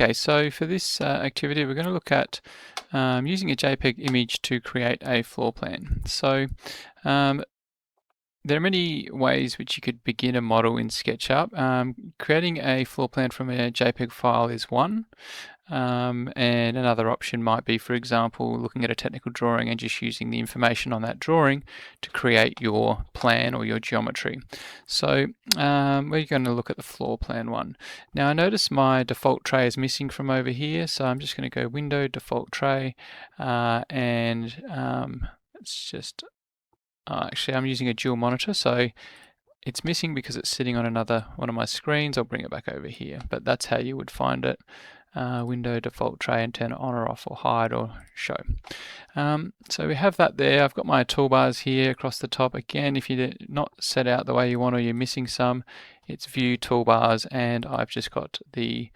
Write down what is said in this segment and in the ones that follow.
Okay, so for this activity, we're going to look at using a JPEG image to create a floor plan. So there are many ways which you could begin a model in SketchUp. Creating a floor plan from a JPEG file is one. And another option might be, for example, looking at a technical drawing and just using the information on that drawing to create your plan or your geometry. So we're going to look at the floor plan one. Now I notice my default tray is missing from over here, so I'm just going to go Window, Default Tray, and it's just actually I'm using a dual monitor, so it's missing because it's sitting on another one of my screens. I'll bring it back over here, but that's how you would find it. Window, default tray, and turn it on or off or hide or show. So we have that there. I've got my toolbars here across the top. Again, if you're not set out the way you want or you're missing some, it's View, Toolbars, and I've just got the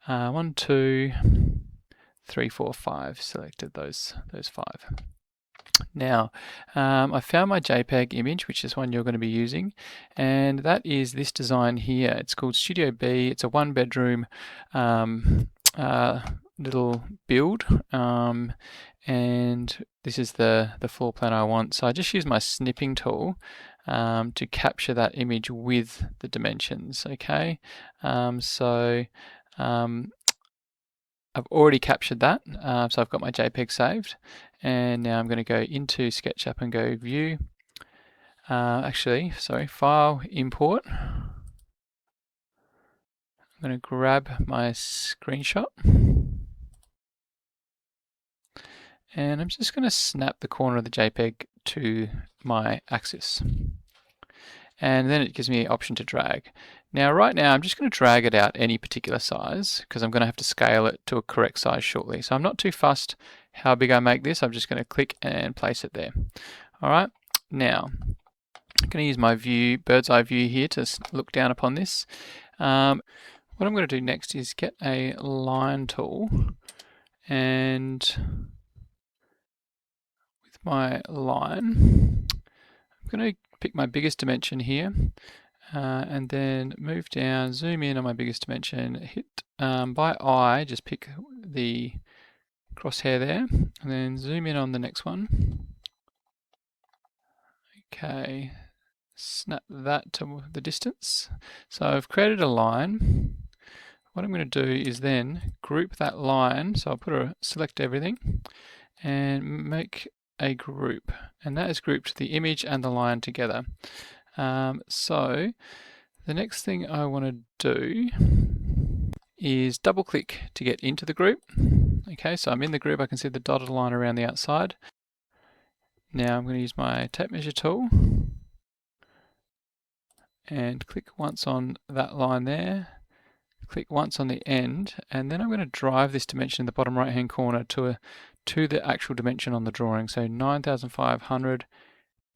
1, 2, 3, 4, 5 selected, those 5. Now, I found my JPEG image, which is one you're going to be using, and that is this design here. It's called Studio B. It's a 1-bedroom little build, and this is the floor plan I want. So I just use my snipping tool to capture that image with the dimensions. Okay, I've already captured that, so I've got my JPEG saved, and now I'm going to go into SketchUp and go View, File, Import. I'm going to grab my screenshot, and I'm just going to snap the corner of the JPEG to my axis. And then it gives me the option to drag. Now right now I'm just going to drag it out any particular size because I'm going to have to scale it to a correct size shortly. So I'm not too fussed how big I make this. I'm just going to click and place it there. Alright, now I'm going to use my view, bird's eye view here to look down upon this. What I'm going to do next is get a line tool, and with my line I'm going to pick my biggest dimension here, and then move down, zoom in on my biggest dimension, hit by eye, just pick the crosshair there, and then zoom in on the next one. Okay, snap that to the distance. So I've created a line. What I'm going to do is then group that line, so I'll select everything and make a group, and that is grouped the image and the line together. So the next thing I want to do is double click to get into the group. Okay, so I'm in the group, I can see the dotted line around the outside. Now I'm going to use my tape measure tool and click once on that line there, click once on the end, and then I'm going to drive this dimension in the bottom right hand corner to the actual dimension on the drawing. So 9,500,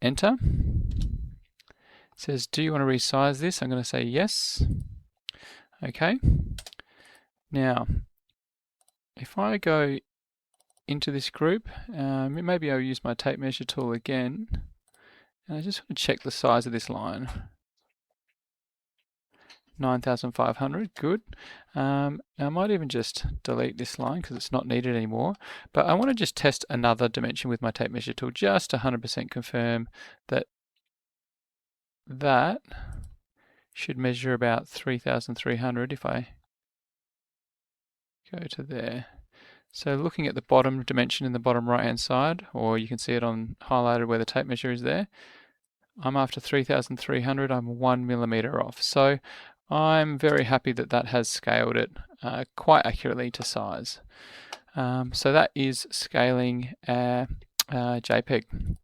enter. It says, do you want to resize this? I'm going to say yes. Okay. Now, if I go into this group, maybe I'll use my tape measure tool again, and I just want to check the size of this line. 9,500, good. Now I might even just delete this line because it's not needed anymore, but I want to just test another dimension with my tape measure tool, just 100% confirm that that should measure about 3,300 if I go to there. So looking at the bottom dimension in the bottom right hand side, or you can see it on highlighted where the tape measure is there, I'm after 3,300, I'm 1 millimeter off. So I'm very happy that that has scaled it quite accurately to size. So that is scaling JPEG.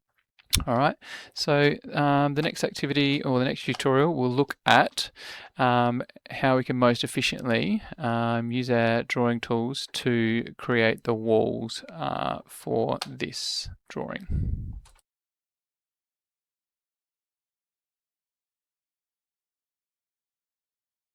Alright, so the next activity or the next tutorial will look at how we can most efficiently use our drawing tools to create the walls for this drawing.